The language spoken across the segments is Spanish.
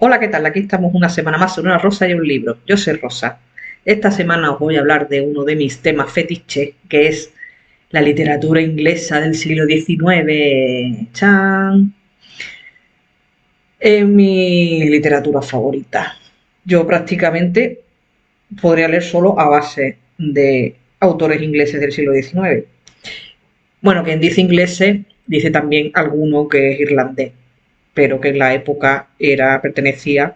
Hola, ¿qué tal? Aquí estamos una semana más en Una Rosa y un libro. Yo soy Rosa. Esta semana os voy a hablar de uno de mis temas fetiche, que es la literatura inglesa del siglo XIX. ¡Chan! Es mi literatura favorita. Yo prácticamente podría leer solo a base de autores ingleses del siglo XIX. Bueno, quien dice ingleses dice también alguno que es irlandés, pero que en la época pertenecía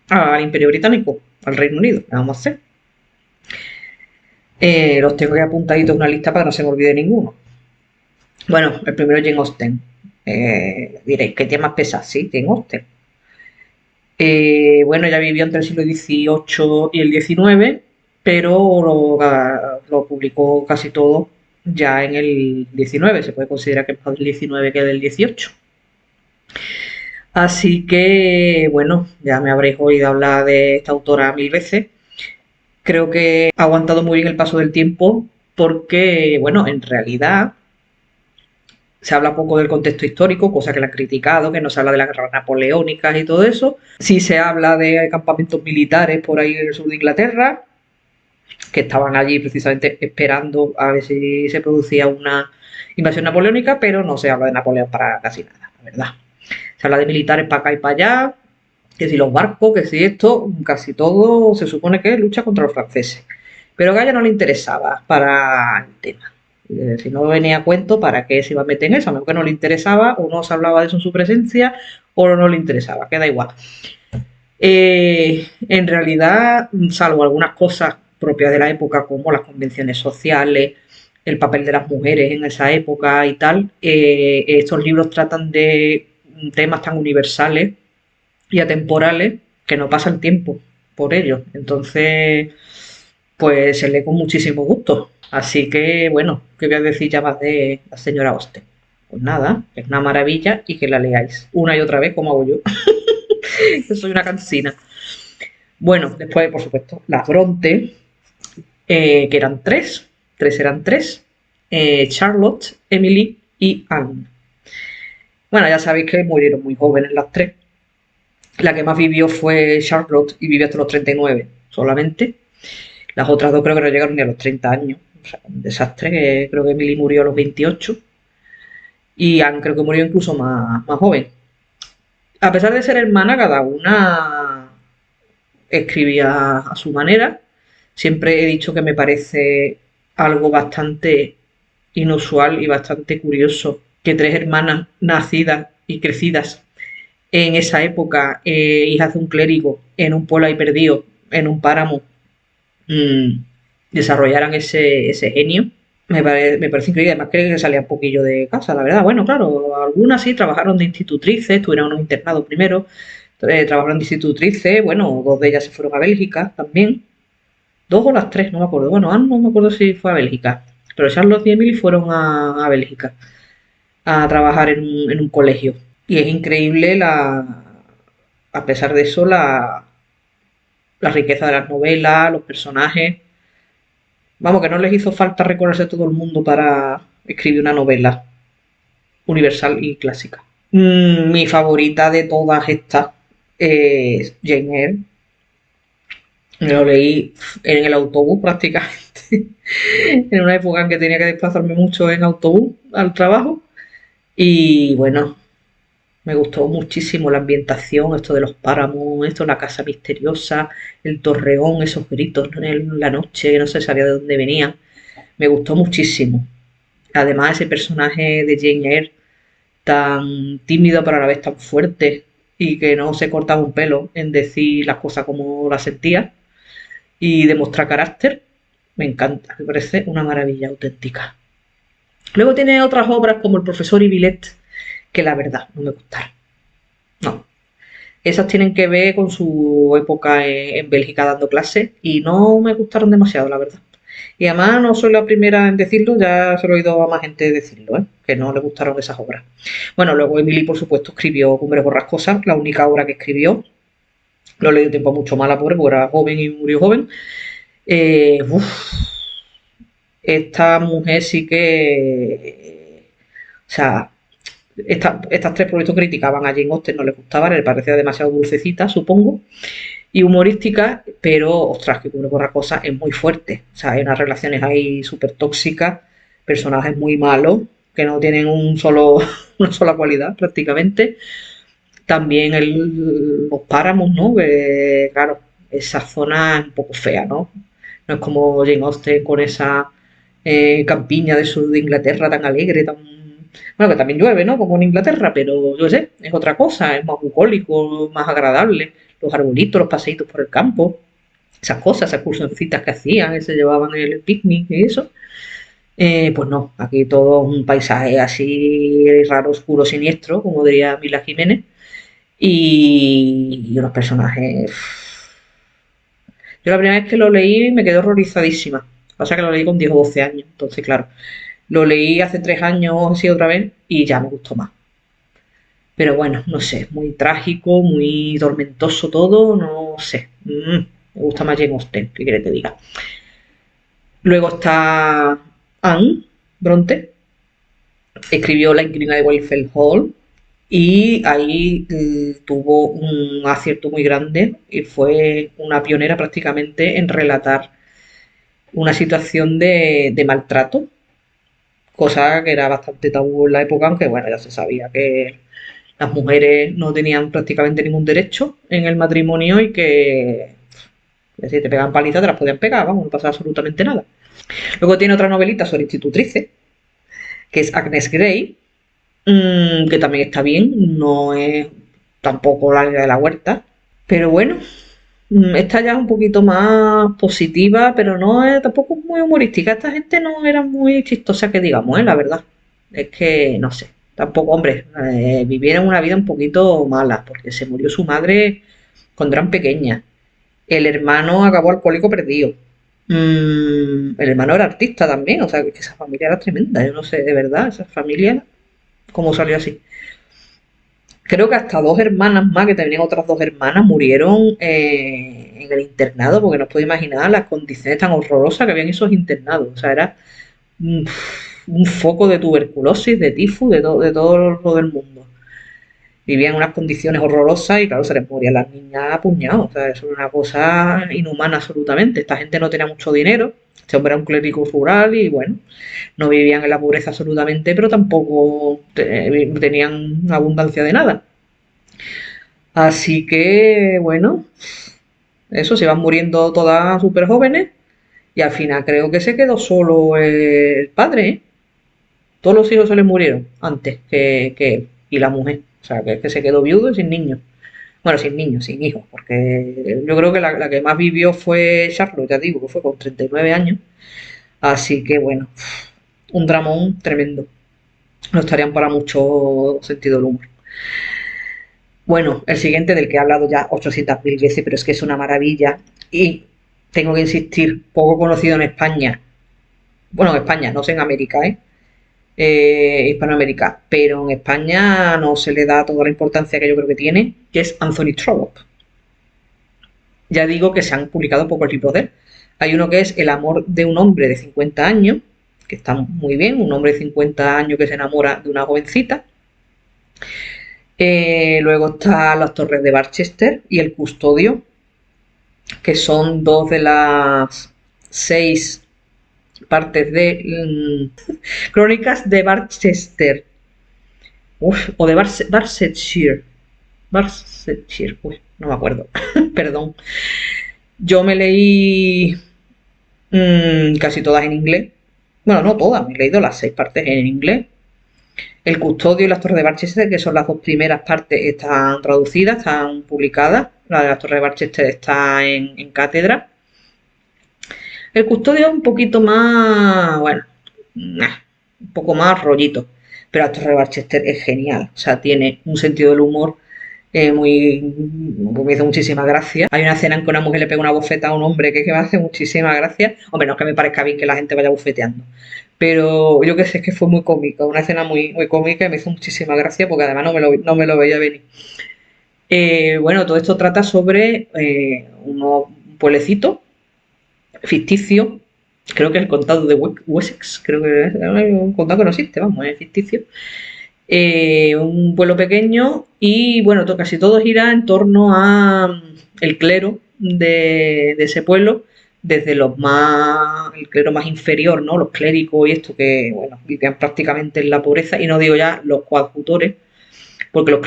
al Imperio Británico, al Reino Unido. ¿Qué vamos a hacer? Los tengo ya apuntaditos en una lista para que no se me olvide ninguno. Bueno, el primero es Jane Austen. Diréis, ¿qué temas pesa? Sí, Jane Austen. Bueno, ella vivió entre el siglo XVIII y el XIX, pero lo publicó casi todo ya en el XIX. Se puede considerar que es más del XIX que del XVIII. Así que, bueno, ya me habréis oído hablar de esta autora mil veces. Creo que ha aguantado muy bien el paso del tiempo porque, bueno, en realidad se habla poco del contexto histórico, cosa que la han criticado, que no se habla de las guerras napoleónicas y todo eso. Sí se habla de campamentos militares por ahí en el sur de Inglaterra, que estaban allí precisamente esperando a ver si se producía una invasión napoleónica, pero no se habla de Napoleón para casi nada, la verdad. Se habla de militares para acá y para allá, que si los barcos, que si esto, casi todo se supone que es lucha contra los franceses. Pero a ella no le interesaba para el tema. Si no venía a cuento, ¿para qué se iba a meter en eso? A menos que no le interesaba, o no se hablaba de eso en su presencia, o no le interesaba, queda igual. En realidad, salvo algunas cosas propias de la época, como las convenciones sociales, el papel de las mujeres en esa época y tal, estos libros tratan de temas tan universales y atemporales que no pasan tiempo por ellos. Entonces, pues se lee con muchísimo gusto. Así que, bueno, ¿qué voy a decir ya más de la señora Austen? Pues nada, es una maravilla y que la leáis una y otra vez como hago yo. Yo soy una cansina. Bueno, después, por supuesto, las Bronte, que eran tres eran tres, Charlotte, Emily y Anne. Bueno, ya sabéis que murieron muy jóvenes las tres. La que más vivió fue Charlotte y vivió hasta los 39 solamente. Las otras dos creo que no llegaron ni a los 30 años. O sea, un desastre. Creo que Emily murió a los 28 y Anne creo que murió incluso más joven. A pesar de ser hermana, cada una escribía a su manera. Siempre he dicho que me parece algo bastante inusual y bastante curioso que tres hermanas nacidas y crecidas en esa época, hijas de un clérigo, en un pueblo ahí perdido, en un páramo, mmm, desarrollaran ese genio. Me parece increíble, además creo que salía un poquillo de casa, la verdad. Bueno, claro, algunas sí trabajaron de institutrices, tuvieron unos internados primero, trabajaron de institutrices, bueno, dos de ellas se fueron a Bélgica también, dos o las tres, no me acuerdo. Bueno, Anne no me acuerdo si fue a Bélgica, pero Charlotte y Emily fueron a Bélgica a trabajar en un colegio. Y es increíble a pesar de eso, la riqueza de las novelas, los personajes. Vamos, que no les hizo falta recorrerse todo el mundo para escribir una novela universal y clásica. Mi favorita de todas estas es Jane Eyre. Lo leí en el autobús prácticamente, en una época en que tenía que desplazarme mucho en autobús al trabajo. Y bueno, me gustó muchísimo la ambientación, esto de los páramos, esto, la casa misteriosa, el torreón, esos gritos en la noche, no se sabía de dónde venían. Me gustó muchísimo. Además, ese personaje de Jane Eyre, tan tímido pero a la vez tan fuerte y que no se cortaba un pelo en decir las cosas como las sentía y demostrar carácter, me encanta, me parece una maravilla auténtica. Luego tiene otras obras como El profesor y Villette, que la verdad no me gustaron. No, esas tienen que ver con su época en Bélgica dando clases y no me gustaron demasiado, la verdad. Y además no soy la primera en decirlo, ya se lo he oído a más gente decirlo, que no le gustaron esas obras. Bueno, luego Emily, por supuesto, escribió Cumbres Borrascosas, la única obra que escribió. No le dio tiempo mucho más a la pobre, porque era joven y murió joven. Uf, esta mujer sí que... O sea, Estas tres por criticaban a Jane Austen, no les gustaba, les parecía demasiado dulcecita, supongo, y humorística, pero ostras, que cubre por cosas es muy fuerte. O sea, hay unas relaciones ahí súper tóxicas, personajes muy malos, que no tienen una sola cualidad prácticamente. También los páramos, ¿no? Que, claro, esa zona es un poco fea, ¿no? No es como Jane Austen con esa campiña del sur de Inglaterra tan alegre, tan... Bueno, que también llueve, ¿no? Como en Inglaterra, pero yo sé, es otra cosa, es más bucólico, más agradable. Los arbolitos, los paseitos por el campo, esas cosas, esas excursioncitas que hacían, que se llevaban el picnic y eso. Pues no, aquí todo un paisaje así raro, oscuro, siniestro, como diría Mila Jiménez, y unos personajes. Yo la primera vez que lo leí me quedé horrorizadísima. Pasa que lo leí con 10 o 12 años, entonces claro, lo leí hace 3 años así otra vez y ya me gustó más. Pero bueno, no sé, muy trágico, muy tormentoso todo, no sé. Me gusta más Jane Austen, ¿qué quieres que te diga? Luego está Anne Bronte, escribió La inquilina de Wakefield Hall y ahí tuvo un acierto muy grande y fue una pionera prácticamente en relatar una situación de maltrato, cosa que era bastante tabú en la época, aunque bueno, ya se sabía que las mujeres no tenían prácticamente ningún derecho en el matrimonio y que si te pegaban palizas te las podían pegar, vamos, no pasaba absolutamente nada. Luego tiene otra novelita sobre institutrices, que es Agnes Grey, que también está bien, no es tampoco la de la huerta, pero bueno, esta ya es un poquito más positiva, pero no es tampoco muy humorística. Esta gente no era muy chistosa que digamos, la verdad. Es que, no sé, tampoco, hombre, vivieron una vida un poquito mala, porque se murió su madre cuando eran pequeñas. El hermano acabó alcohólico perdido. El hermano era artista también, o sea, que esa familia era tremenda. Yo no sé, de verdad, esa familia, cómo salió así. Creo que hasta dos hermanas más, que tenían otras dos hermanas, murieron en el internado, porque no os podéis imaginar las condiciones tan horrorosas que habían esos internados. O sea, era un, un foco de tuberculosis, de tifus, de todo lo del mundo. Vivían en unas condiciones horrorosas y claro, se les morían las niñas a puñados. O sea, eso era una cosa inhumana absolutamente. Esta gente no tenía mucho dinero. Este hombre era un clérigo rural y bueno, no vivían en la pobreza absolutamente, pero tampoco tenían abundancia de nada. Así que, bueno, eso, se iban muriendo todas súper jóvenes y al final creo que se quedó solo el padre, ¿eh? Todos los hijos se le murieron antes que él y la mujer. O sea, que se quedó viudo y sin niños. Bueno, sin niños, sin hijos, porque yo creo que la que más vivió fue Charlotte, ya digo, que fue con 39 años. Así que, bueno, un dramón tremendo. No estarían para mucho sentido del humor. Bueno, el siguiente del que he hablado ya 800.000 veces, pero es que es una maravilla y tengo que insistir, poco conocido en España. Bueno, en España, no sé en América, Hispanoamérica, pero en España no se le da toda la importancia que yo creo que tiene, que es Anthony Trollope. Ya digo que se han publicado pocos libros de él. Hay uno que es El amor de un hombre de 50 años, que está muy bien, un hombre de 50 años que se enamora de una jovencita. Luego está Las Torres de Barchester y El Custodio, que son dos de las 6 partes de Crónicas de Barchester. O de Barsetshire. Barsetshire, no me acuerdo. Perdón. Yo me leí casi todas en inglés. Bueno, no todas, me he leído las 6 partes en inglés. El Custodio y Las Torres de Barchester, que son las dos primeras partes, están traducidas, están publicadas. La de Las Torres de Barchester está en cátedra. El Custodio es un poquito más, bueno, un poco más rollito. Pero Las Torres de Barchester es genial. O sea, tiene un sentido del humor me hizo muchísima gracia. Hay una escena en que una mujer le pega una bofeta a un hombre que me hace muchísima gracia. Hombre, no es que me parezca bien que la gente vaya bufeteando, pero yo que sé, es que fue muy cómica, una escena muy, muy cómica y me hizo muchísima gracia porque además no me lo veía venir. Bueno, todo esto trata sobre un pueblecito ficticio, creo que es el condado de Wessex, creo que es un condado que no existe, vamos, es ficticio, Un pueblo pequeño y bueno, casi todo gira en torno a el clero de ese pueblo, desde el clero más inferior, ¿no? Los clérigos y esto que, bueno, vivían prácticamente en la pobreza, y no digo ya los coadjutores, porque los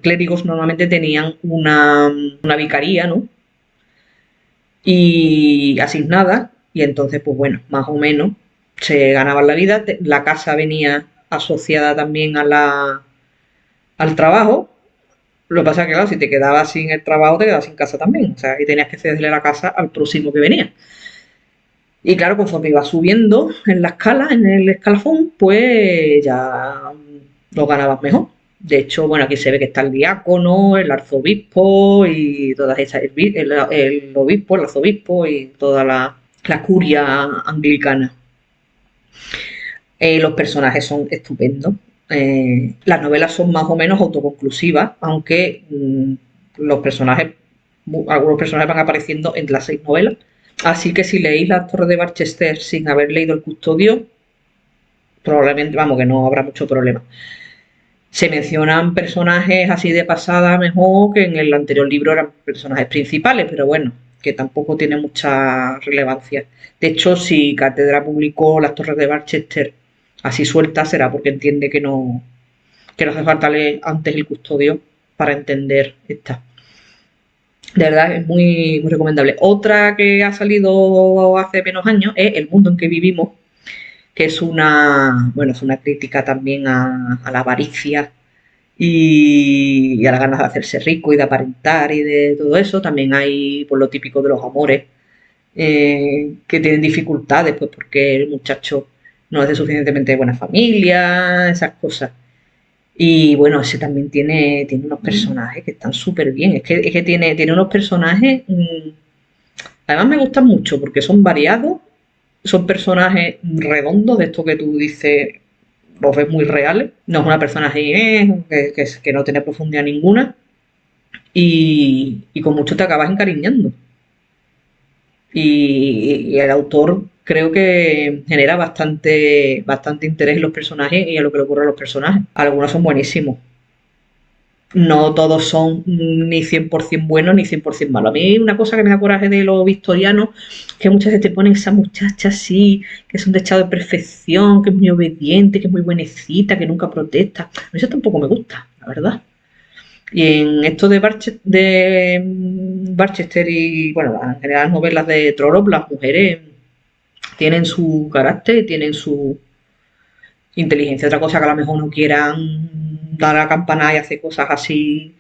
clérigos normalmente tenían una vicaría, ¿no? Y asignada, y entonces, pues bueno, más o menos se ganaban la vida. La casa venía asociada también al trabajo. Lo que pasa es que, claro, si te quedabas sin el trabajo, te quedabas sin casa también. O sea, y tenías que cederle la casa al próximo que venía. Y claro, conforme iba subiendo en la escala, en el escalafón, pues ya lo ganabas mejor. De hecho, bueno, aquí se ve que está el diácono, el arzobispo y todas esas, el obispo, el arzobispo y toda la curia anglicana. Los personajes son estupendos. Las novelas son más o menos autoconclusivas, aunque algunos personajes van apareciendo en las 6 novelas. Así que si leéis La Torre de Barchester sin haber leído El Custodio, probablemente, vamos, que no habrá mucho problema. Se mencionan personajes así de pasada mejor, que en el anterior libro eran personajes principales, pero bueno, que tampoco tiene mucha relevancia. De hecho, si Cátedra publicó Las Torres de Barchester así suelta, será porque entiende que no hace falta leer antes El Custodio para entender esta. De verdad es muy, muy recomendable. Otra que ha salido hace menos años es El mundo en que vivimos, que es bueno, es una crítica también a la avaricia y a las ganas de hacerse rico y de aparentar y de todo eso. También hay por lo típico de los amores, que tienen dificultades, pues porque el muchacho no es de suficientemente buena familia, esas cosas. Y bueno, ese también tiene unos personajes que están súper bien. Es que tiene unos personajes. Además, me gustan mucho porque son variados. Son personajes redondos, de esto que tú dices, los ves muy reales. No es una persona así, que no tiene profundidad ninguna. Y con mucho te acabas encariñando. Y el autor creo que genera bastante interés en los personajes y en lo que le ocurre a los personajes. Algunos son buenísimos. No todos son ni 100% buenos ni 100% malos. A mí una cosa que me da coraje de los victorianos, que muchas veces te ponen esa muchacha así, que es un dechado de perfección, que es muy obediente, que es muy buenecita, que nunca protesta. A mí eso tampoco me gusta, la verdad. Y en esto de Barchester y, bueno, en general las novelas de Trollope, las mujeres tienen su carácter, tienen su inteligencia. Otra cosa que a lo mejor no quieran dar a la campanada y hacer cosas así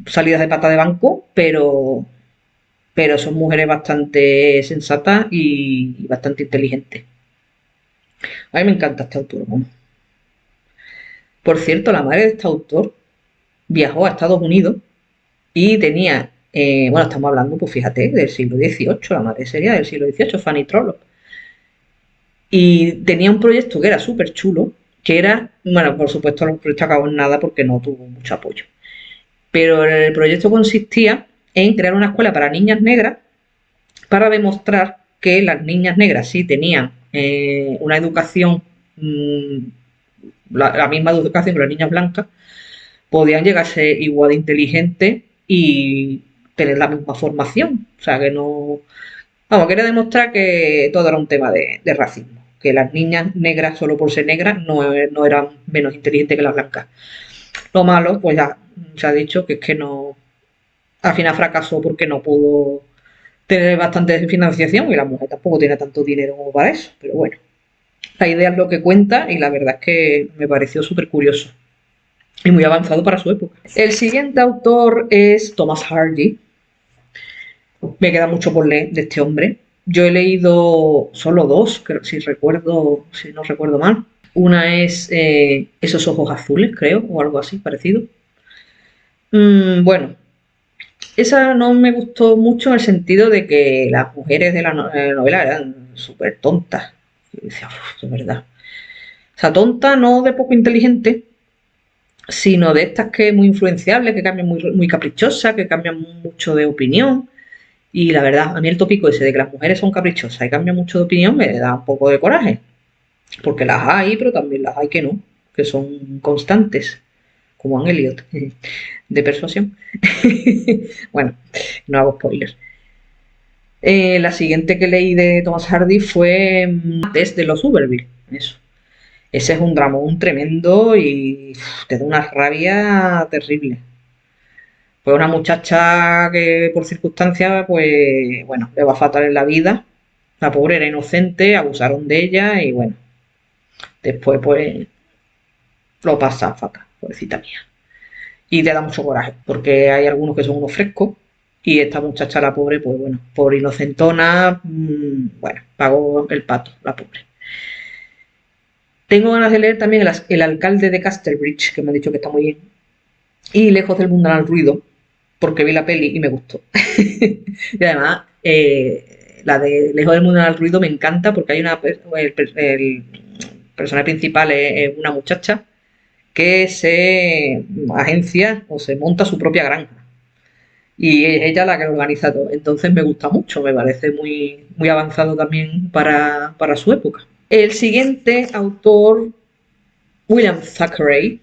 salidas de pata de banco, pero son mujeres bastante sensatas y bastante inteligentes. A mí me encanta este autor. Bueno. Por cierto, la madre de este autor viajó a Estados Unidos y tenía, bueno, estamos hablando, pues fíjate, del siglo XVIII, la madre sería del siglo XVIII, Fanny Trollope. Y tenía un proyecto que era súper chulo, que era, bueno, por supuesto el proyecto acabó en nada porque no tuvo mucho apoyo. Pero el proyecto consistía en crear una escuela para niñas negras para demostrar que las niñas negras sí tenían una educación, la misma educación que las niñas blancas, podían llegar a ser igual de inteligentes y tener la misma formación. O sea, que no... Vamos, quería demostrar que todo era un tema de racismo, que las niñas negras, solo por ser negras, no eran menos inteligentes que las blancas. Lo malo, pues ya se ha dicho que es que no... Al final fracasó porque no pudo tener bastante financiación y la mujer tampoco tiene tanto dinero como para eso. Pero bueno, la idea es lo que cuenta y la verdad es que me pareció súper curioso y muy avanzado para su época. El siguiente autor es Thomas Hardy. Me queda mucho por leer de este hombre. Yo he leído solo 2, si no recuerdo mal. Una es Esos ojos azules, creo, o algo así parecido. Bueno, esa no me gustó mucho en el sentido de que las mujeres de la novela eran súper tontas. Y decía, de verdad. O sea, tonta no de poco inteligente, sino de estas que muy influenciables, que cambian muy caprichosas, que cambian mucho de opinión. Y la verdad, a mí el tópico ese de que las mujeres son caprichosas y cambian mucho de opinión me da un poco de coraje. Porque las hay, pero también las hay que no. que son constantes, como Anne Elliot, de Persuasión. Bueno, no hago spoilers. La siguiente que leí de Thomas Hardy fue Test de los Sowerville. Eso. Ese es un dramón tremendo y te da una rabia terrible. Pues una muchacha que por circunstancias, pues bueno, le va fatal en la vida. La pobre era inocente, abusaron de ella y bueno, después pues lo pasa fatal, pobrecita mía. Y te da mucho coraje, porque hay algunos que son unos frescos y esta muchacha, la pobre, pues bueno, por inocentona, bueno, pagó el pato, la pobre. Tengo ganas de leer también el alcalde de Casterbridge, que me ha dicho que está muy bien. Y Lejos del mundanal ruido, porque vi la peli y me gustó. Y además, la de Lejos del mundanal ruido me encanta porque hay el personaje principal es una muchacha que se agencia o se monta su propia granja. Y es ella la que lo organiza todo. Entonces me gusta mucho, me parece muy, muy avanzado también para su época. El siguiente autor, William Thackeray.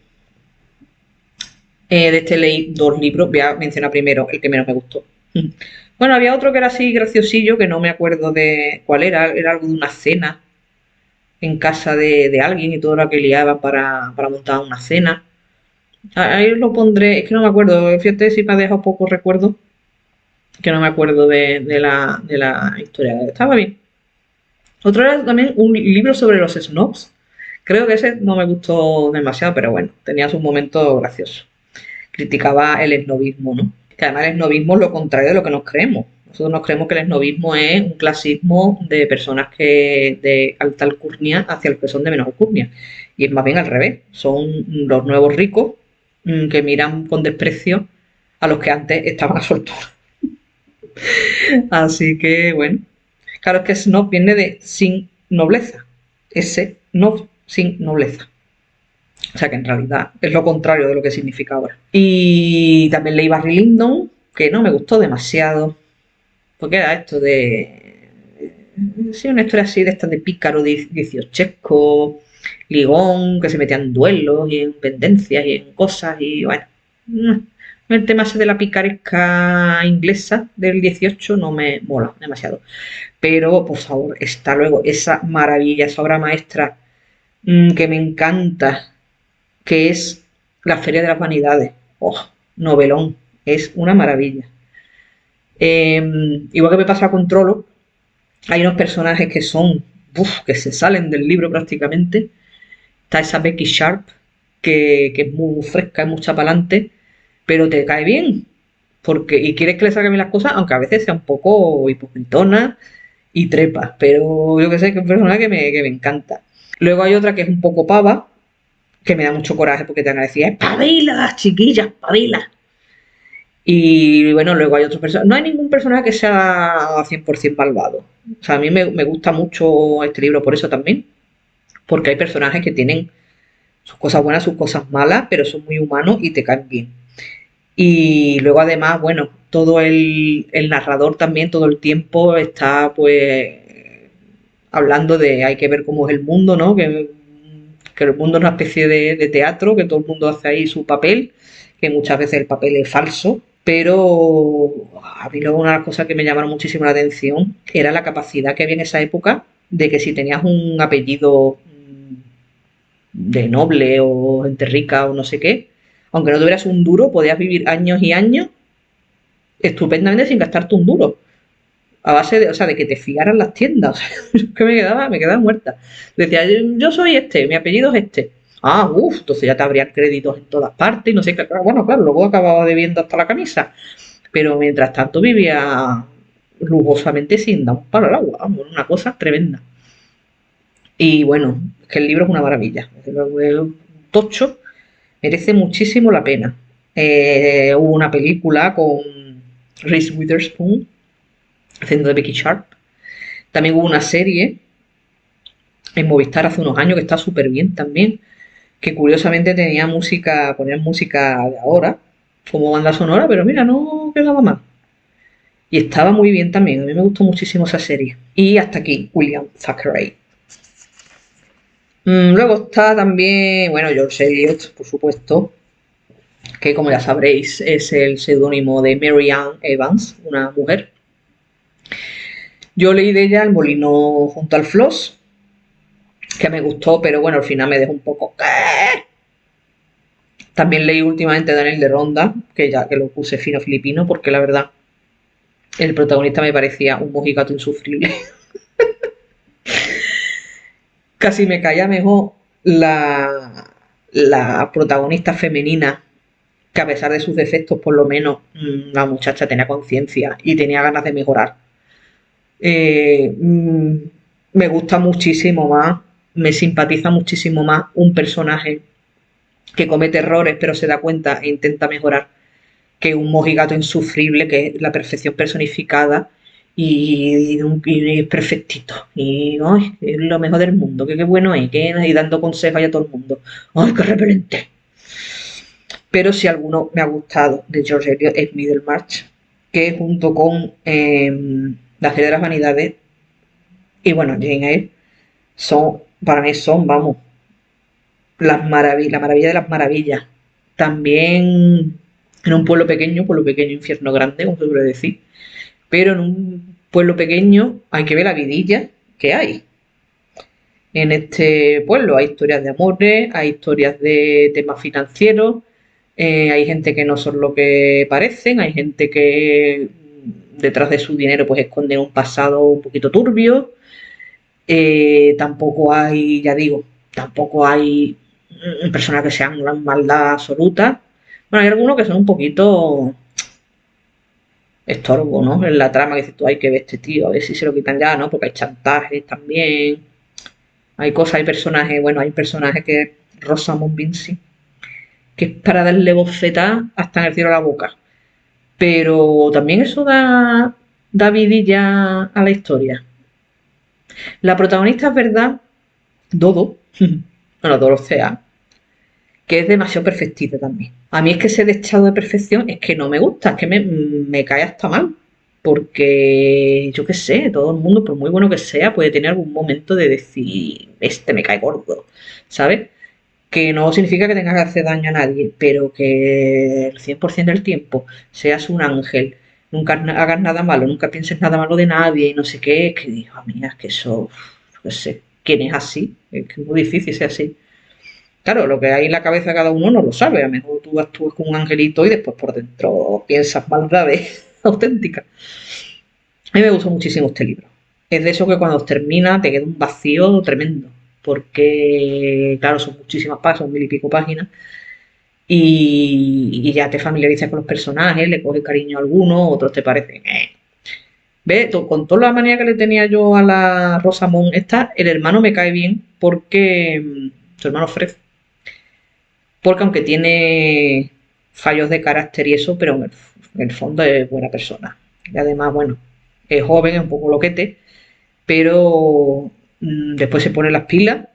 De este leí 2 libros, voy a mencionar primero el que menos me gustó. Bueno, había otro que era así graciosillo, que no me acuerdo de cuál era algo de una cena en casa de alguien y todo lo que liaba para montar una cena. Ahí lo pondré, es que no me acuerdo, fíjate si me ha dejado poco recuerdo, que no me acuerdo de la historia. Estaba bien. Otro era también un libro sobre los snobs. Creo que ese no me gustó demasiado, pero bueno, tenía sus momentos graciosos. Criticaba el esnobismo, ¿no? Que además el esnobismo es lo contrario de lo que nos creemos. Nosotros nos creemos que el esnobismo es un clasismo de personas que de alta alcurnia hacia los que son de menor alcurnia. Y es más bien al revés. Son los nuevos ricos que miran con desprecio a los que antes estaban a su altura. Así que, bueno. Claro, es que snob viene de sin nobleza. Ese no sin nobleza. O sea que en realidad es lo contrario de lo que significa ahora. Y también leí Barry Lyndon, que no me gustó demasiado. Porque era esto de. Sí, una historia así de estas de pícaro dieciochesco, ligón, que se metían en duelos y en pendencias y en cosas. Y bueno. El tema ese de la picaresca inglesa del 18 no me mola demasiado. Pero, por favor, está luego esa maravilla, esa obra maestra que me encanta, que es La Feria de las Vanidades. ¡Oh! Novelón. Es una maravilla. Igual que me pasa con Trollo, hay unos personajes que son, que se salen del libro prácticamente. Está esa Becky Sharp, que es muy fresca, es mucha pa'lante, pero te cae bien. Y quieres que le salgan bien las cosas, aunque a veces sea un poco hipocritona y trepa. Pero yo que sé, que es un personaje que me encanta. Luego hay otra que es un poco pava, que me da mucho coraje porque te van a decir, espabila, chiquillas, espabila. Y bueno, luego hay otros personajes. No hay ningún personaje que sea 100% malvado. O sea, a mí me gusta mucho este libro por eso también. Porque hay personajes que tienen sus cosas buenas, sus cosas malas, pero son muy humanos y te caen bien. Y luego además, bueno, todo el narrador también todo el tiempo está pues hablando de hay que ver cómo es el mundo, ¿no? Que el mundo es una especie de teatro, que todo el mundo hace ahí su papel, que muchas veces el papel es falso, pero a mí luego una de las cosas que me llamaron muchísimo la atención era la capacidad que había en esa época de que si tenías un apellido de noble o gente rica o no sé qué, aunque no tuvieras un duro, podías vivir años y años estupendamente sin gastarte un duro. A base de, o sea, de que te fiaran las tiendas. O sea, que me quedaba muerta. Decía, yo soy este, mi apellido es este. Ah, uff, entonces ya te habrían créditos en todas partes y no sé qué. Bueno, claro, luego acababa debiendo hasta la camisa. Pero mientras tanto vivía lujosamente sin dar un palo al agua. Vamos, una cosa tremenda. Y bueno, que el libro es una maravilla. Es un tocho, merece muchísimo la pena. Hubo una película con Reese Witherspoon haciendo de Becky Sharp. También hubo una serie en Movistar hace unos años que está súper bien también, que curiosamente tenía música, ponían música de ahora, como banda sonora, pero mira, no quedaba mal. Y estaba muy bien también, a mí me gustó muchísimo esa serie. Y hasta aquí, William Thackeray. Luego está también, bueno, George Eliot, por supuesto, que como ya sabréis es el seudónimo de Mary Ann Evans, una mujer. Yo leí de ella El molino junto al Floss, que me gustó, pero bueno, al final me dejó un poco... También leí últimamente Daniel de Ronda, que ya que lo puse fino filipino, porque la verdad el protagonista me parecía un mojigato insufrible. Casi me caía mejor la protagonista femenina, que a pesar de sus defectos, por lo menos la muchacha tenía conciencia y tenía ganas de mejorar. Eh, mm, Me gusta muchísimo más, me simpatiza muchísimo más un personaje que comete errores pero se da cuenta e intenta mejorar, que un mojigato insufrible, que es la perfección personificada y es perfectito. Y ay, es lo mejor del mundo, que qué bueno es, que y dando consejos a todo el mundo. ¡Ay, qué repelente! Pero si alguno me ha gustado de George Eliot es Middlemarch, que junto con La Feria de las Vanidades y bueno, Jane Eyre, son, para mí son, vamos, la maravilla de las maravillas. También en un pueblo pequeño, infierno grande, como se suele decir, pero en un pueblo pequeño hay que ver la vidilla que hay. En este pueblo hay historias de amores, hay historias de temas financieros, hay gente que no son lo que parecen, hay gente que detrás de su dinero pues esconde un pasado un poquito turbio. Tampoco hay, ya digo, tampoco hay personas que sean una maldad absoluta. Bueno, hay algunos que son un poquito estorbo, ¿no? En la trama que dices tú, hay que ver este tío, a ver si se lo quitan ya, ¿no? Porque hay chantajes también, hay cosas, hay personajes, bueno, hay un personaje que es Rosamund Vinci, que es para darle bofetada hasta en el cielo a la boca. Pero también eso da vidilla a la historia. La protagonista es verdad, Dodo, bueno, Dorothea, que es demasiado perfectita también. A mí es que ese dechado de perfección es que no me gusta, es que me cae hasta mal. Porque yo qué sé, todo el mundo, por muy bueno que sea, puede tener algún momento de decir, este me cae gordo, ¿sabes? Que no significa que tengas que hacer daño a nadie, pero que el 100% del tiempo seas un ángel, nunca hagas nada malo, nunca pienses nada malo de nadie y no sé qué, es que digo, mira, es que eso, no sé, ¿quién es así? Es que es muy difícil ser así. Claro, lo que hay en la cabeza de cada uno no lo sabe. A lo mejor tú actúas como un angelito y después por dentro piensas maldades auténticas. A mí me gustó muchísimo este libro. Es de eso que cuando termina te queda un vacío tremendo. Porque, claro, son muchísimas páginas, son mil y pico páginas. Y ya te familiarizas con los personajes, le coges cariño a algunos, otros te parecen. ¿Ves? Con toda la manía que le tenía yo a la Rosamond, esta, el hermano me cae bien porque. Su hermano Fred, porque aunque tiene fallos de carácter y eso, pero en el fondo es buena persona. Y además, bueno, es joven, es un poco loquete, pero después se pone las pilas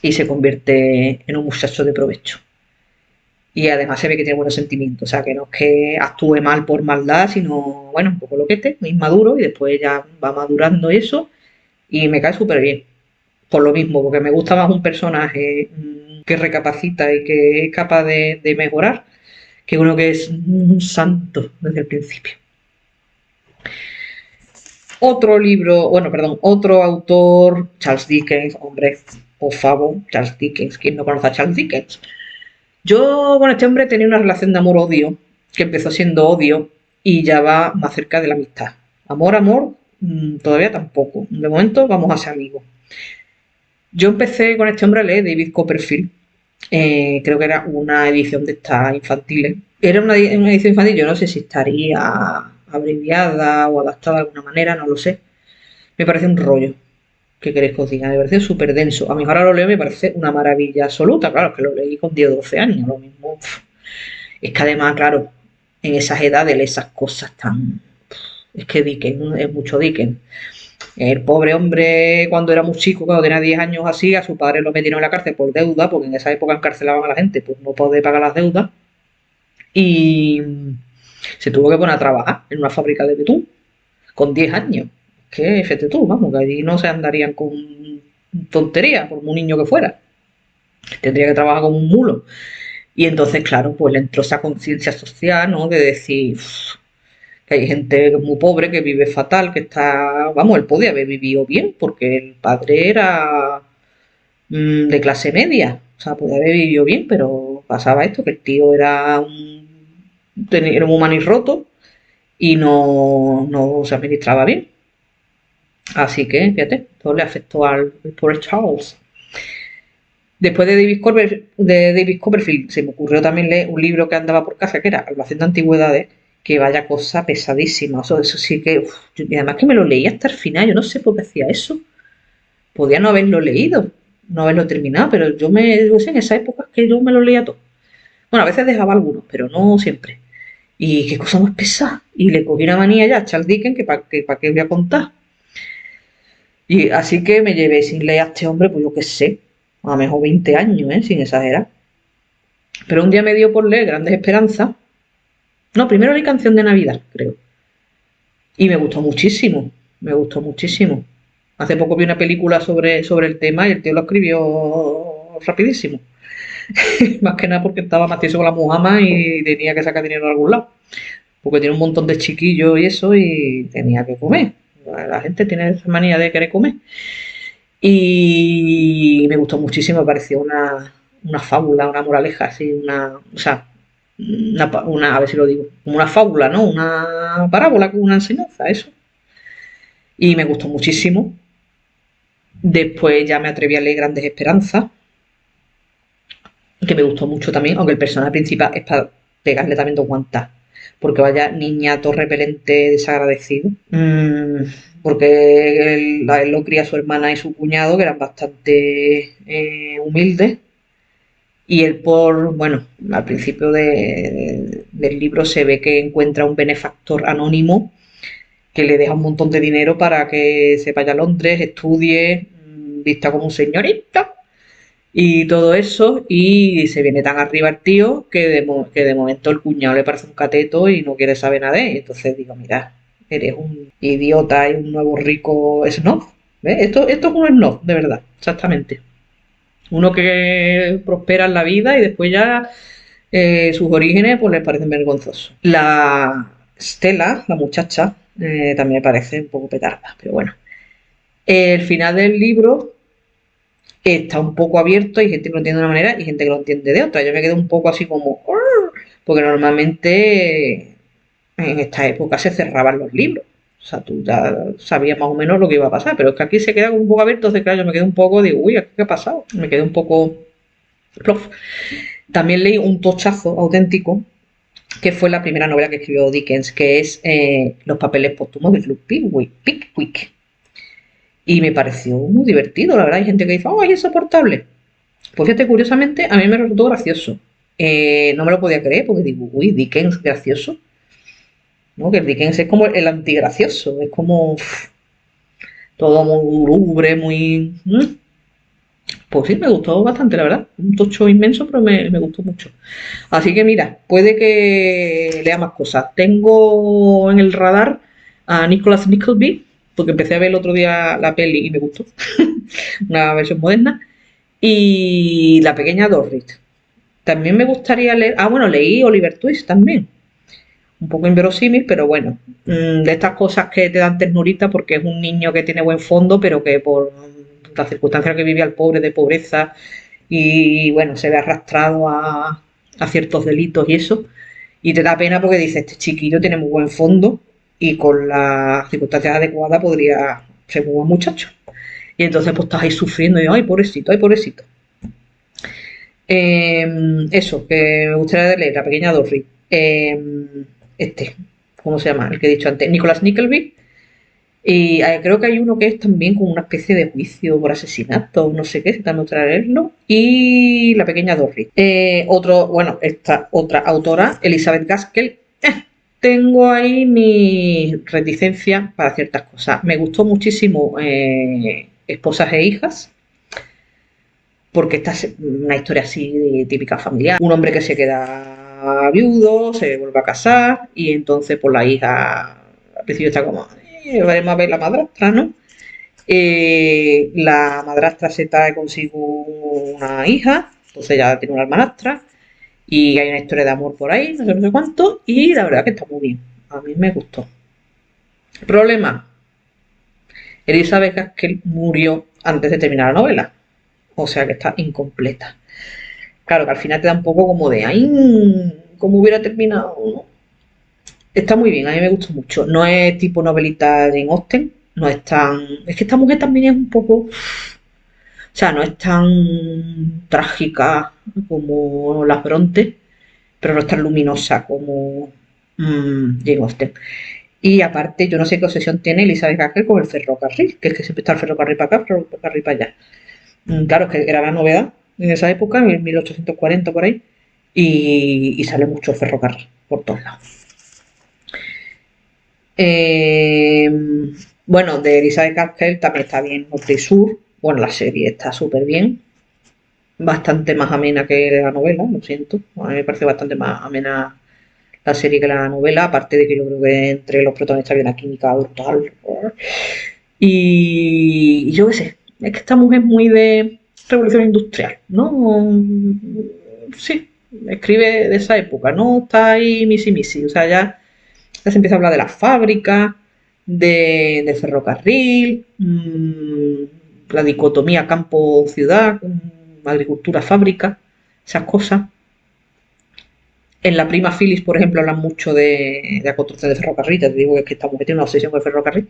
y se convierte en un muchacho de provecho. Y además se ve que tiene buenos sentimientos, o sea, que no es que actúe mal por maldad, sino, bueno, un poco loquete, inmaduro, y después ya va madurando eso, y me cae súper bien. Por lo mismo, porque me gusta más un personaje que recapacita y que es capaz de mejorar que uno que es un santo desde el principio. Otro libro, bueno, perdón, otro autor, Charles Dickens, hombre, por favor, Charles Dickens, ¿quién no conoce a Charles Dickens? Yo con este hombre tenía una relación de amor-odio, que empezó siendo odio y ya va más cerca de la amistad. Amor, amor, todavía tampoco. De momento vamos a ser amigos. Yo empecé con este hombre a leer David Copperfield. Creo que era una edición de estas infantiles. Era una edición infantil, yo no sé si estaría abreviada o adaptada de alguna manera, no lo sé. Me parece un rollo. ¿Qué queréis que os diga? Me parece súper denso. A mí ahora lo leo y me parece una maravilla absoluta. Claro, es que lo leí con 10 o 12 años. Lo mismo. Es que además, claro, en esas edades esas cosas tan. Es que Dickens es mucho Dickens. El pobre hombre, cuando era muy chico, cuando tenía 10 años así, a su padre lo metieron en la cárcel por deuda, porque en esa época encarcelaban a la gente, pues no podía pagar las deudas. Y se tuvo que poner a trabajar en una fábrica de betún con 10 años. Que fíjate tú, vamos, que allí no se andarían con tontería, por muy niño que fuera. Tendría que trabajar como un mulo. Y entonces, claro, pues le entró esa conciencia social, ¿no? De decir que hay gente muy pobre que vive fatal, que está, vamos, él podía haber vivido bien, porque el padre era de clase media, o sea, podía haber vivido bien, pero pasaba esto, que el tío era un manirroto y no se administraba bien. Así que, fíjate, todo le afectó al pobre Charles. Después de David Copperfield se me ocurrió también leer un libro que andaba por casa, que era Almacén de Antigüedades, que vaya cosa pesadísima. Eso sí que, y además que me lo leí hasta el final, yo no sé por qué hacía eso. Podía no haberlo leído, no haberlo terminado, pero yo sé, en esa época que yo me lo leía todo. Bueno, a veces dejaba algunos, pero no siempre. Y qué cosa más pesada. Y le cogí una manía ya a Charles Dickens, que para qué voy a contar. Y así que me llevé sin leer a este hombre, pues yo qué sé, a lo mejor 20 años, sin exagerar. Pero un día me dio por leer Grandes Esperanzas. No, primero leí Canción de Navidad, creo. Y me gustó muchísimo, me gustó muchísimo. Hace poco vi una película sobre el tema y el tío lo escribió rapidísimo. Más que nada porque estaba macizo con la mujama y tenía que sacar dinero de algún lado. Porque tiene un montón de chiquillos y eso y tenía que comer. La gente tiene esa manía de querer comer. Y me gustó muchísimo, me pareció una fábula, una moraleja, así, o sea, a ver si lo digo, como una fábula, ¿no? Una parábola con una enseñanza, eso. Y me gustó muchísimo. Después ya me atreví a leer Grandes Esperanzas, que me gustó mucho también, aunque el personaje principal es para pegarle también dos guantas, porque vaya niñato repelente desagradecido. Porque él lo cría su hermana y su cuñado, que eran bastante humildes. Y él bueno, al principio del libro se ve que encuentra un benefactor anónimo que le deja un montón de dinero para que se vaya a Londres, estudie, vista como un señorita y todo eso. Y se viene tan arriba el tío que de momento el cuñado le parece un cateto y no quiere saber nada de él. Entonces digo, mira, eres un idiota y un nuevo rico snob. ¿Ves? Esto es un snob, de verdad, exactamente. Uno que prospera en la vida y después ya sus orígenes pues les parecen vergonzosos. La Stella, la muchacha, también me parece un poco petarda, pero bueno. El final del libro está un poco abierto, hay gente que lo entiende de una manera y gente que lo entiende de otra. Yo me quedé un poco así como, porque normalmente en esta época se cerraban los libros. O sea, tú ya sabías más o menos lo que iba a pasar, pero es que aquí se queda un poco abierto, entonces claro, yo me quedé un poco, digo, uy, ¿qué ha pasado? Me quedé un poco plof. También leí un tochazo auténtico, que fue la primera novela que escribió Dickens, que es Los papeles póstumos de Fluke Pickwick. Y me pareció muy divertido, la verdad. Hay gente que dice, ¡ay, es insoportable! Pues fíjate, curiosamente, a mí me resultó gracioso. No me lo podía creer porque digo, uy, Dickens gracioso. ¿No? Que Dickens es como el antigracioso, es como todo muy lúgubre, muy... Pues sí, me gustó bastante, la verdad. Un tocho inmenso, pero me gustó mucho. Así que mira, puede que lea más cosas. Tengo en el radar a Nicholas Nickleby, porque empecé a ver el otro día la peli y me gustó. Una versión moderna. Y La pequeña Dorrit. También me gustaría leer... Ah, bueno, leí Oliver Twist también. Un poco inverosímil, pero bueno. De estas cosas que te dan ternurita porque es un niño que tiene buen fondo, pero que por las circunstancias que vive al pobre de pobreza y bueno, se ve arrastrado a ciertos delitos y eso. Y te da pena porque dices, este chiquillo tiene muy buen fondo y con las circunstancias adecuadas podría ser muy buen muchacho. Y entonces pues estás ahí sufriendo y ay, pobrecito, ay, pobrecito. Eso, que me gustaría leer, La pequeña Dorrit. ¿Cómo se llama? El que he dicho antes, Nicholas Nickleby. Y creo que hay uno que es también como una especie de juicio por asesinato, no sé qué, si también otra leerlo. Y La pequeña Dorrit. Esta otra autora, Elizabeth Gaskell. Tengo ahí mi reticencia para ciertas cosas. Me gustó muchísimo Esposas e hijas, porque esta es una historia así de típica familiar. Un hombre que se queda viudo, se vuelve a casar y entonces pues la hija al principio está como, veremos a ver la madrastra, ¿no? La madrastra se trae consigo una hija, entonces ya tiene una hermanastra, y hay una historia de amor por ahí, no sé cuánto, y la verdad que está muy bien. A mí me gustó. Problema, Elizabeth Gaskell murió antes de terminar la novela, o sea que está incompleta. Claro que al final te da un poco como de, ay, cómo hubiera terminado, ¿no? Está muy bien, a mí me gustó mucho. No es tipo novelita Jane Austen, no es tan... Es que esta mujer también es un poco... O sea, no es tan trágica como las Bronte, pero no es tan luminosa como Jane Austen. Y aparte, yo no sé qué obsesión tiene Elizabeth Gaskell con el ferrocarril, que es que siempre está el ferrocarril para acá, el ferrocarril para allá. Claro, es que era la novedad en esa época, en 1840 por ahí, y sale mucho el ferrocarril por todos lados. Eh, bueno, de Elizabeth Gaskell también está bien Norte y Sur. Bueno, la serie está súper bien. Bastante más amena que la novela, lo siento. A mí me parece bastante más amena la serie que la novela, aparte de que yo creo que entre los protagonistas había una química brutal. Y yo qué sé, es que esta mujer es muy de revolución industrial, ¿no? Sí, escribe de esa época, ¿no? Está ahí misi misi, o sea, ya se empieza a hablar de las fábricas, del ferrocarril, la dicotomía campo-ciudad, agricultura-fábrica, esas cosas. En la prima Phyllis, por ejemplo, hablan mucho de la construcción de ferrocarril, te digo que esta mujer tiene una obsesión con el ferrocarril.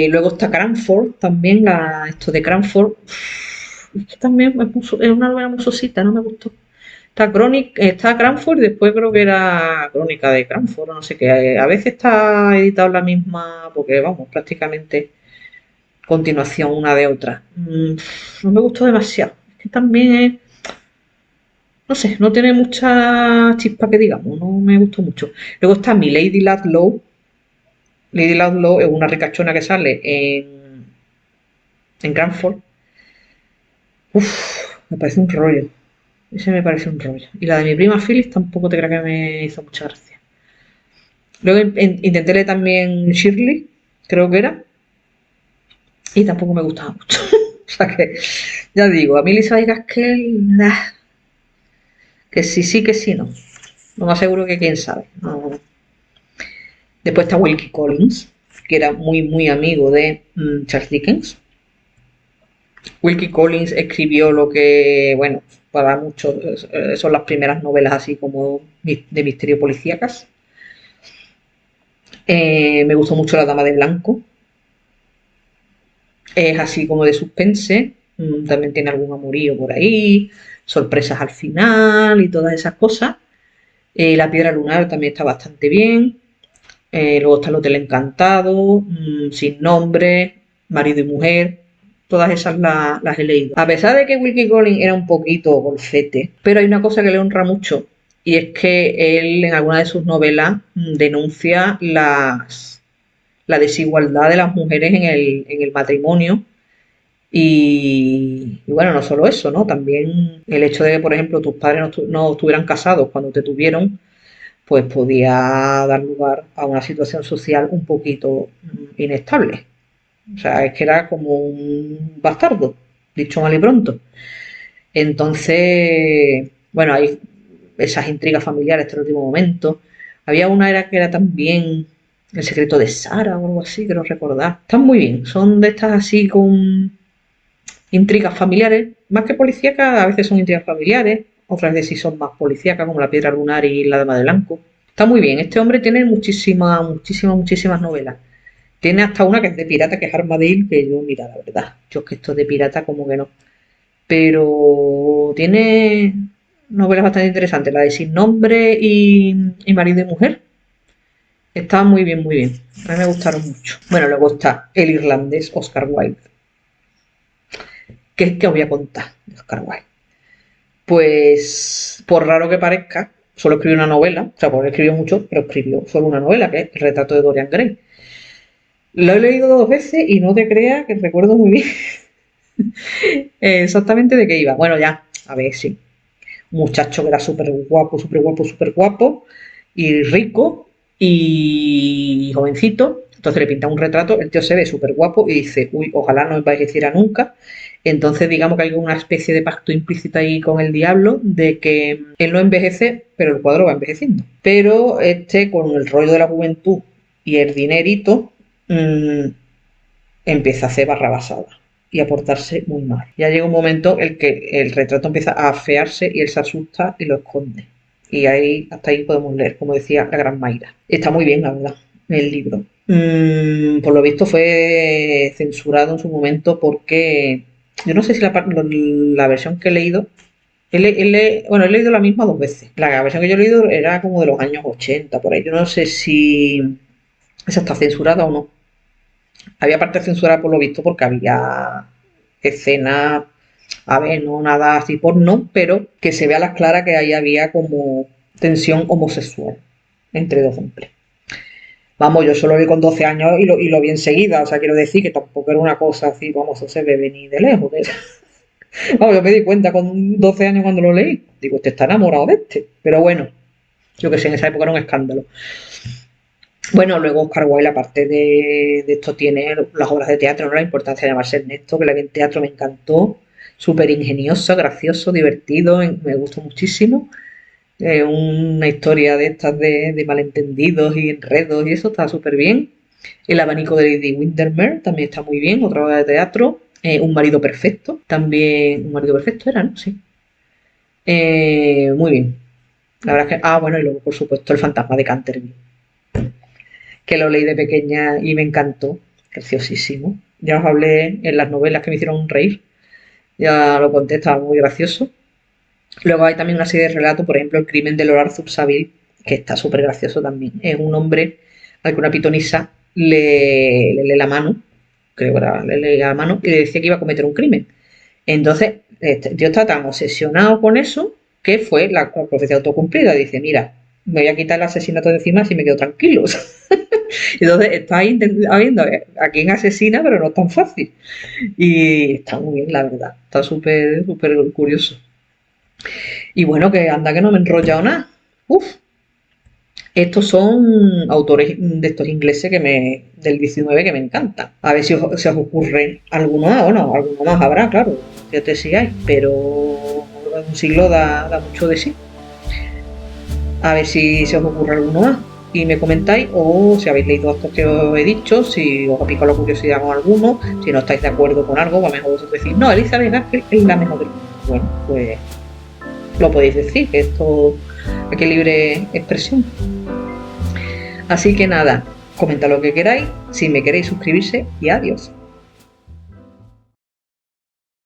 Luego está Cranford, también esto de Cranford, es que también es una novela muy sosita, no me gustó. Está Cranford y después creo que era Crónica de Cranford, o no sé qué. A veces está editado la misma, porque vamos, prácticamente continuación una de otra. No me gustó demasiado. Es que también es, no sé, no tiene mucha chispa que digamos, no me gustó mucho. Luego está mi Lady Ludlow. Lady Ludlow es una ricachona que sale en Cranford. Me parece un rollo. Ese me parece un rollo. Y la de mi prima Phyllis tampoco te creo que me hizo mucha gracia. Luego intenté leer también Shirley, creo que era, y tampoco me gustaba mucho. O sea que, ya digo, a mí Elizabeth Gaskell, que sí, que sí, no. No me aseguro que quién sabe. No. Después está Wilkie Collins, que era muy amigo de Charles Dickens. Wilkie Collins escribió lo que, bueno, para muchos son las primeras novelas así como de misterio policíacas. Me gustó mucho La Dama de Blanco. Es así como de suspense. También tiene algún amorío por ahí, sorpresas al final y todas esas cosas. La Piedra Lunar también está bastante bien. Luego está El Hotel Encantado, Sin Nombre, Marido y Mujer. Todas esas las he leído. A pesar de que Wilkie Collins era un poquito golfete, pero hay una cosa que le honra mucho, y es que él en alguna de sus novelas denuncia la desigualdad de las mujeres en el matrimonio. Y bueno, no solo eso, ¿no? También el hecho de que, por ejemplo, tus padres no estuvieran casados cuando te tuvieron, pues podía dar lugar a una situación social un poquito inestable. O sea, es que era como un bastardo, dicho mal y pronto. Entonces, bueno, hay esas intrigas familiares hasta el último momento. Había una era que era también El secreto de Sara o algo así, creo recordar. Están muy bien, son de estas así con intrigas familiares, más que policíacas, a veces son intrigas familiares, otras veces sí son más policíacas, como La Piedra Lunar y La Dama de Blanco. Está muy bien, este hombre tiene muchísimas novelas. Tiene hasta una que es de pirata, que es Armadale, que yo, mira, la verdad, yo es que esto de pirata como que no. Pero tiene novelas bastante interesantes, la de Sin Nombre y Marido y Mujer. Está muy bien, muy bien. A mí me gustaron mucho. Bueno, luego está el irlandés Oscar Wilde. ¿Qué os voy a contar de Oscar Wilde? Pues, por raro que parezca, solo escribió una novela, o sea, porque escribió mucho, pero escribió solo una novela, que es El retrato de Dorian Gray. Lo he leído dos veces y no te creas que recuerdo muy bien exactamente de qué iba. Bueno, ya, a ver, sí. Un muchacho que era súper guapo y rico y jovencito, Entonces le pintan un retrato, el tío se ve súper guapo y dice, uy, ojalá no envejeciera nunca. Entonces digamos que hay una especie de pacto implícito ahí con el diablo de que él no envejece, pero el cuadro va envejeciendo. Pero este, con el rollo de la juventud y el dinerito, empieza a hacer barra basada y a portarse muy mal. Ya llega un momento en que el retrato empieza a afearse y él se asusta y lo esconde. Y ahí, hasta ahí podemos leer, como decía la gran Mayra. Está muy bien, la verdad, el libro. Por lo visto fue censurado en su momento porque yo no sé si la versión que he leído, bueno, he leído la misma 2 veces. La versión que yo he leído era como de los años 80, por ahí. Yo no sé si esa está censurada o no. Había parte censurada por lo visto porque había escenas, a ver, no nada así porno, pero que se ve a las claras que ahí había como tensión homosexual entre dos hombres. Vamos, yo solo vi con 12 años y lo vi enseguida, o sea, quiero decir que tampoco era una cosa así, vamos, eso se ve venir de lejos. Vamos, yo me di cuenta con 12 años cuando lo leí, digo, este está enamorado de este, pero bueno, yo que sé, en esa época era un escándalo. Bueno, luego Oscar Wilde, aparte de esto, tiene las obras de teatro, ¿no? La importancia de llamarse Ernesto, que la vi en teatro me encantó, súper ingenioso, gracioso, divertido, me gustó muchísimo. Una historia de estas de malentendidos y enredos y eso está súper bien. El abanico de Lady Windermere también está muy bien, otra obra de teatro. Un marido perfecto, también, un marido perfecto era, ¿no? Sí. Muy bien. La verdad es que, bueno, y luego por supuesto El fantasma de Canterville, que lo leí de pequeña y me encantó, graciosísimo. Ya os hablé en las novelas que me hicieron reír, ya lo conté, estaba muy gracioso. Luego hay también una serie de relatos, por ejemplo, El crimen de Lord Arthur Saville, que está súper gracioso también. Es un hombre al que una pitonisa le lee la mano, creo que era, le leía la mano y le decía que iba a cometer un crimen. Entonces, este tío está tan obsesionado con eso que fue la profecía autocumplida. Dice, mira, me voy a quitar el asesinato de encima si me quedo tranquilo. Entonces está ahí viendo a quién asesina, pero no es tan fácil. Y está muy bien, la verdad. Está súper, súper curioso. Y bueno, que anda que no me he enrollado nada. Uf. Estos son autores de estos ingleses del 19 que me encantan. A ver si se os ocurre alguno más, bueno, alguno más habrá, claro, fíjate si hay, pero un siglo da mucho de sí. A ver si se os ocurre alguno más y me comentáis, o si habéis leído estos que os he dicho, si os ha picado la curiosidad con alguno, si no estáis de acuerdo con algo, o a lo mejor vosotros decís, no, Elizabeth Gaskell es la mejor del mundo. Bueno, pues lo podéis decir, que esto aquí es libre expresión. Así que nada, comentad lo que queráis, si me queréis suscribirse y adiós.